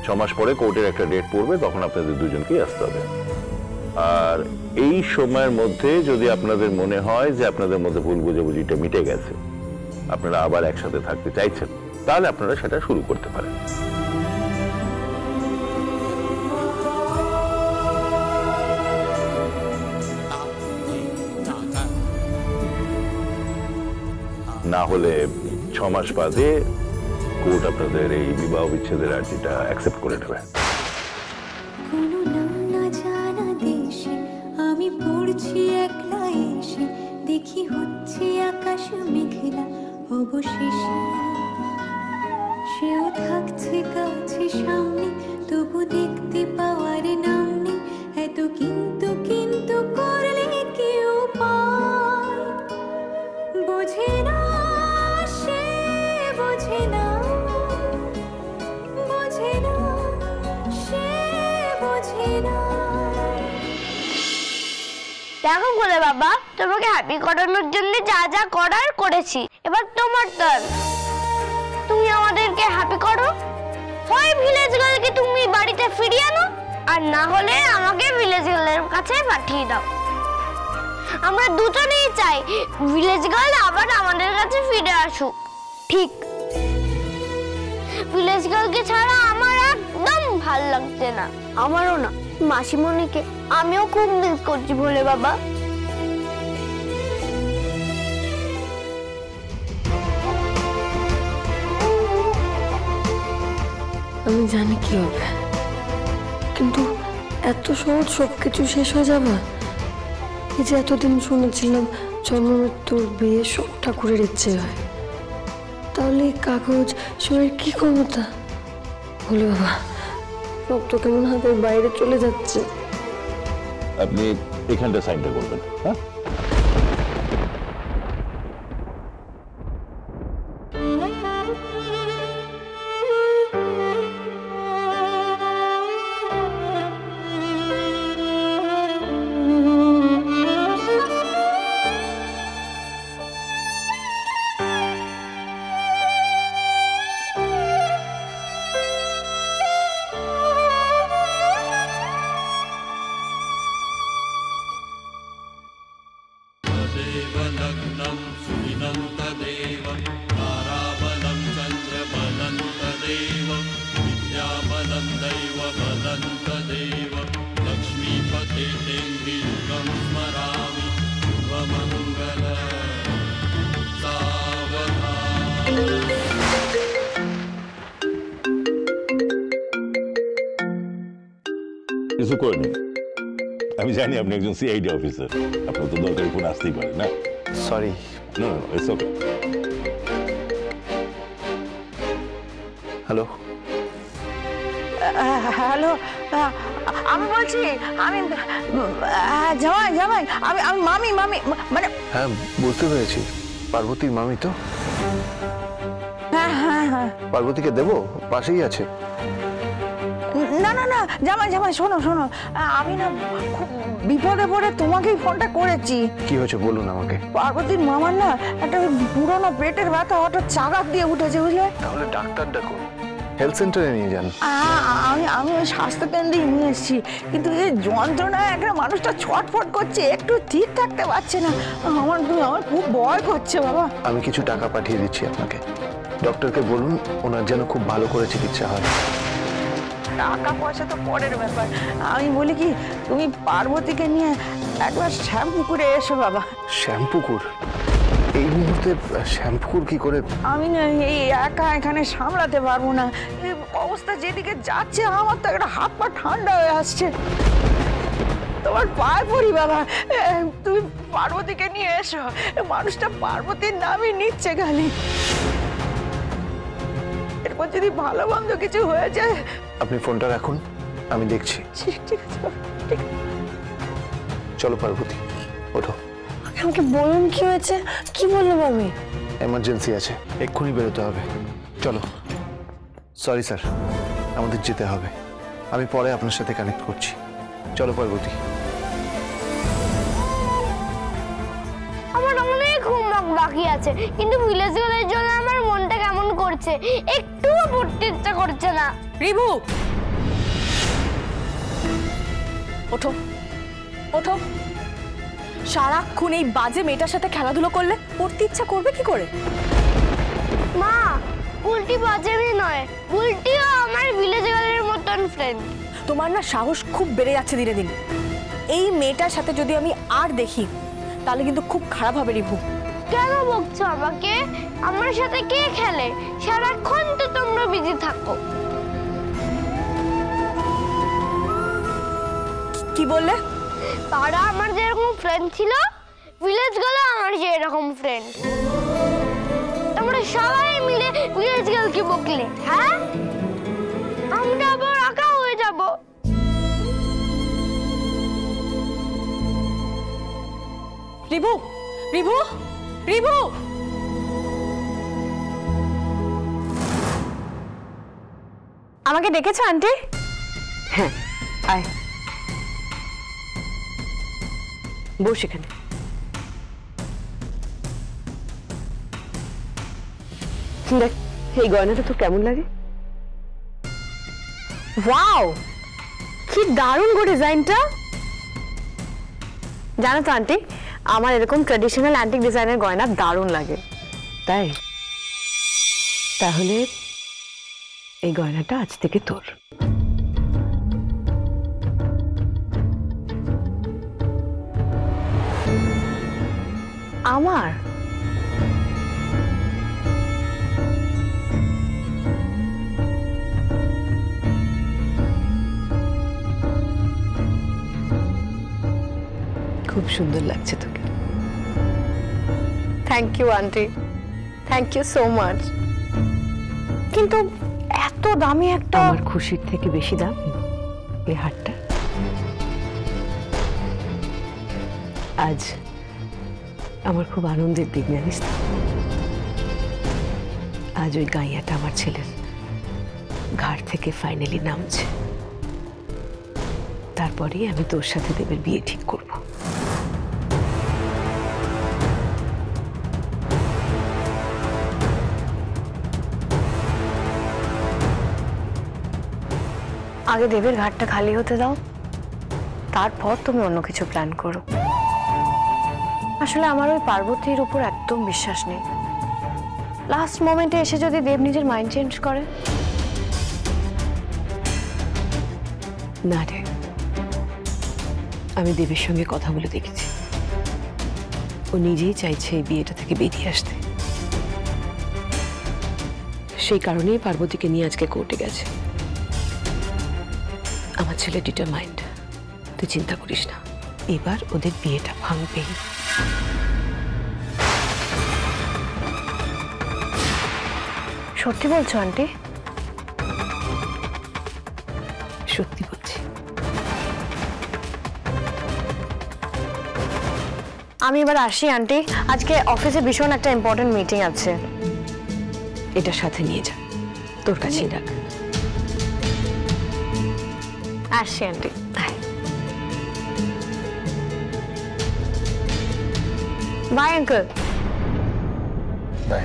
6 মাস পরে কোর্টের একটা ডেট পড়বে, তখন আপনাদের দুজনকেই আসতে হবে। আর এই সময়ের মধ্যে যদি আপনাদের মনে হয় যে আপনাদের মধ্যে ভুল বুঝাবুঝিটা মিটে গেছে, আপনারা আবার একসাথে থাকতে চাইছেন, তাহলে আপনারা সেটা শুরু করতে পারেন। না হলে 6 মাস বাদে কোর্ট আপনাদের এই বিবাহ বিচ্ছেদের আর্জিটা অ্যাকসেপ্ট করে নেবে। আমি পড়ছি একলা এসে, দেখি হচ্ছে আকাশ মেঘলা, অবশেষে সেও থাকছে কাছে সামনে, তবু দেখতে পাওয়ার নাম নেই। এত কিন্তু কিন্তু করলে কেউ পায়, বোঝে না সে, বোঝে না, বোঝে না সে, বোঝে না। দেখো বলে বাবা, তোমাকে হ্যাপি করানোর জন্য যা যা করার করেছি, এবার তোমার টার্ন। তুমি আমাদেরকে হ্যাপি করো, হয় ভিলেজ গার্লকে তুমি বাড়িতে ফিরিয়ে আনো, আর না হলে আমাকে ভিলেজ গার্লের কাছে পাঠিয়ে দাও। আমরা দুজনেই চাই ভিলেজ গার্ল আবার আমাদের কাছে ফিরে আসুক। ঠিক, ভিলেজ গার্লকে ছাড়া আমার একদম ভাল লাগছে না। আমারও না, মাসিমণিকে আমিও খুব মিস করছি বলে বাবা। আমি জানি কি হবে, কিন্তু এত সহজ সবকিছু শেষ হয়ে যাবে? এই যে এতদিন শুনেছিলাম জন্ম মৃত্যুর বিয়ে সব ঠাকুরের ইচ্ছে হয়, তাহলে এই কাগজ সবের কি ক্ষমতা? বলে বাবা, সব তো কেমন হাতের বাইরে চলে যাচ্ছে। আপনি এখানটা সাইনটা করবেন। হ্যাঁ, কিছু করে নিন। আমি জানি আপনি একজন সিআইডি অফিসার, আপনার তো দরকারি ফোন আসতেই পারে না। Sorry. No, it's okay. Hello hello, আমি বলছি, আমি জামাই জামাই আমি আমি মামি মামি মানে। হ্যাঁ, বুঝতে পেরেছি, পার্বতীর মামি তো। হ্যাঁ হ্যাঁ হ্যাঁ, পার্বতীকে দেবো, পাশেই আছে। না না না জামাই জামাই শোনো শোনো, আমি না খুব বিপদে পড়ে তোমাকেই ফোনটা করেছি। কি হয়েছে বলুন আমাকে। পার্বতীর মামার না একটা পুরোনো পেটের ব্যথা হঠাৎ চাগাক দিয়ে উঠেছে, বুঝলে? তাহলে ডাক্তার ডাকুন, হেলথ সেন্টারে নিয়ে যান। আমি আমি ওই স্বাস্থ্য কেন্দ্রে নিয়ে এসেছি, কিন্তু এই যন্ত্রণায় একটা মানুষটা ছটফট করছে, একটু ঠিক থাকতে পারছে না। আমার খুব ভয় করছে বাবা। আমি কিছু টাকা পাঠিয়ে দিচ্ছি আপনাকে, ডক্টরকে বলুন ওনার যেন খুব ভালো করে চিকিৎসা হয়। টাকা পয়সা তো পরের ব্যাপার, আমি বলি কি, তুমি পার্বতীকে নিয়ে একবার শ্যামপুকুরে এসো বাবা। শ্যামপুকুর? এই মুহূর্তে শ্যামপুকুর কি করে? আমি না এই একা এখানে সামলাতে পারবো না, এই অবস্থা যেদিকে যাচ্ছে আমার তো একটা হাত পা ঠান্ডা হয়ে আসছে। তোমার পায়ে পড়ি বাবা, তুমি পার্বতীকে নিয়ে এসো। মানুষটা পার্বতীর নামই নিচ্ছে খালি। এরপর যদি ভালো মন্দ কিছু হয়ে যায়। আপনি ফোনটা রাখুন, আমি দেখছি। ঠিক আছে, ঠিক আছে। চলো পার্বতী, ওঠো। আমাকে বলুন কি হয়েছে, কি বললো মামি? এমার্জেন্সি আছে, এক্ষুনি বেরোতে হবে। চলো। সরি স্যার, আমাদের যেতে হবে, আমি পরে আপনার সাথে কানেক্ট করছি। চলো পার্বতী। আমার অনেক হোমওয়ার্ক বাকি আছে, কিন্তু ভিলেজ গার্লের জন্য আমার মনটা কেমন করছে, একটুও পড়তে ইচ্ছা করছে না। রিভু, ওঠো ওঠো। সারাক্ষণ এই বাজে মেয়েটার সাথে খেলাধুলো করলে পড়তে ইচ্ছা করবে কি করে? মা, উল্টি বাজে মেয়ে নয়, উল্টিও আমার ভিলেজ গার্লের মতন ফ্রেন্ড। তোমার না সাহস খুব বেড়ে যাচ্ছে দিনে দিন। এই মেয়েটার সাথে যদি আমি আর দেখি তাহলে কিন্তু খুব খারাপ হবে রিভু। কেন বকছো আমাকে? আমার সাথে কে খেলে? সারাক্ষণ তো তোমরা বিজি থাকো। কি বললে? তারা আমার যেরকম ফ্রেন্ড ছিল, ভিলেজ গার্ল আমার যেরকম ফ্রেন্ড। তোমরা সবাই মিলে ভিলেজ গার্লকে বকলে, হ্যাঁ? আমরা আবার একা হয়ে যাব। Review, review, review. আমাকে ডেকেছো আন্টি? হ্যাঁ, আয় বস এখানে। দেখ, এই গয়নাটা তো কেমন লাগে? ওয়াও, কি দারুণ গো ডিজাইনটা। জানো তো আন্টি, আমার এরকম ট্র্যাডিশনাল অ্যান্টিক ডিজাইনের গয়না দারুণ লাগে। তাই? তাহলে এই গয়নাটা আজ থেকে তোর। আমার? খুব সুন্দর লাগছে তোকে। Thank you aunty, thank you so much. কিন্তু এত দামি একটা... আমার খুশির থেকে বেশি দাম এই হারটা। আজ আমার খুব আনন্দের দিন, জানিস তো? আজ ওই গাইয়াটা আমার ছেলের ঘাট থেকে ফাইনালি নামছে। তারপরেই আমি তোর সাথে দেবের বিয়ে ঠিক করব। আগে দেবের ঘাটটা খালি হতে দাও, তারপর তুমি অন্য কিছু প্ল্যান করো। আসলে আমার ওই পার্বতীর উপর একদম বিশ্বাস নেই। লাস্ট মোমেন্টে এসে যদি দেব নিজের মাইন্ড চেঞ্জ করে। না রে, আমি দেবের সঙ্গে কথা বলে দেখেছি। ও নিজেই চাইছে এই বিয়েটা থেকে বেরিয়ে আসতে। সেই কারণেই পার্বতীকে নিয়ে আজকে কোর্টে গেছে। আমার ছেলে ডিটারমাইন্ড, তুই চিন্তা করিস না, এবার ওদের বিয়েটা ভাঙবেই। সত্যি বলছো আন্টি? সত্যি বলছি। আমি এবার আসি আন্টি, আজকে অফিসে ভীষণ একটা ইম্পর্টেন্ট মিটিং আছে। এটা সাথে নিয়ে যা, তোর কাছেই রাখ। আসি আন্টি। Bye uncle. বাই।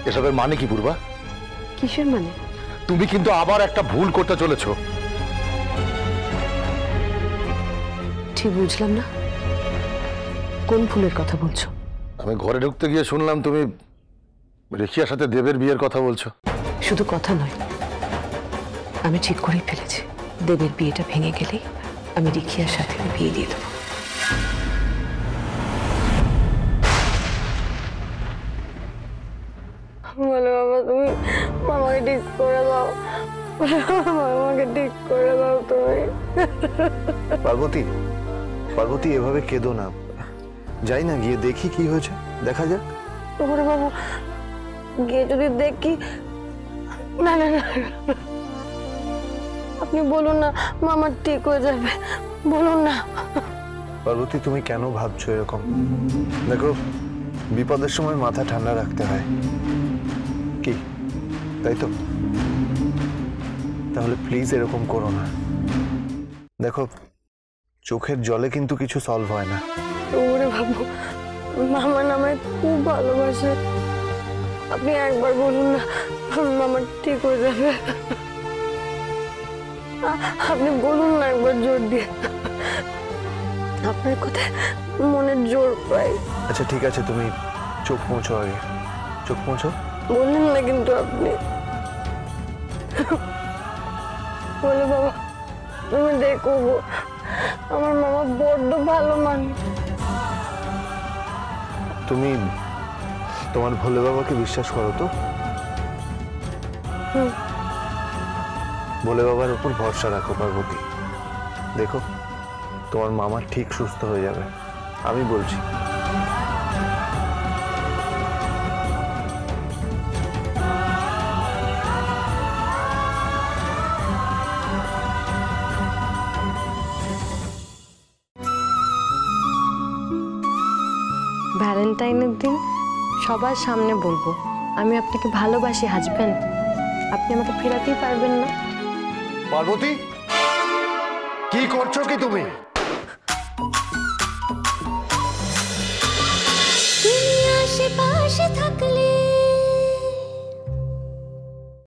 এসবের মানে কি পূর্বা? কিসের মানে? তুমি কিন্তু আবার একটা ভুল করতে চলেছো। ঠিক বুঝলাম না, কোন ভুলের কথা বলছো? আমি ঘরে ঢুকতে গিয়ে শুনলাম তুমি রেখিয়ার সাথে দেবের বিয়ের কথা বলছো। শুধু কথা নয়, আমি ঠিক করেই ফেলেছি, দেবের বিয়েটা ভেঙে গেলেই আমি রেখিয়ার সাথে বিয়ে দিয়ে দেবো। বলে বাবা, তুমি মামাকে ঠিক করে দাও, মামাকে ঠিক করে দাও তুমি। পার্বতী, পার্বতী এভাবে কেঁদো না। যাই না, গিয়ে দেখি কি হয়েছে, দেখা যাক। ওরে বাবা, গিয়ে যদি দেখি... না না না, আপনি বলুন না মামা ঠিক হয়ে যাবে, বলুন না। পার্বতী, তুমি কেন ভাবছো এরকম? দেখো, বিপদের সময় মাথা ঠান্ডা রাখতে হয়, কি তাই তো? তাহলে প্লিজ এরকম করো না। দেখো, চোখের জলে কিন্তু কিছু সলভ হয় না। ওরে বাবু, মামা আমায় খুব ভালোবাসে। আপনি একবার বলুন না, মামা ঠিক হয়ে যাবে। আপনি বলুন না একবার জোর দিয়ে, আপনার কোথায় মনের জোর পাই। আচ্ছা ঠিক আছে, তুমি চোখ মুছো আগে, চোখ মুছো। বললেন না কিন্তু আপনি। বলে বাবা, তুমি দেখো গো, আমার মামা বড্ড ভালো মানুষ। তুমি তোমার ভোলে বাবাকে বিশ্বাস করো তো? ভোলে বাবার উপর ভরসা রাখো পার্বতী। দেখো তোমার মামা ঠিক সুস্থ হয়ে যাবে, আমি বলছি। ভ্যালেন্টাইনের দিন সবার সামনে বলবো আমি আপনাকে ভালোবাসি হাজবেন্ড। আপনি আমাকে ফেরাতেই পারবেন না। পার্বতী, কি করছো কি তুমি?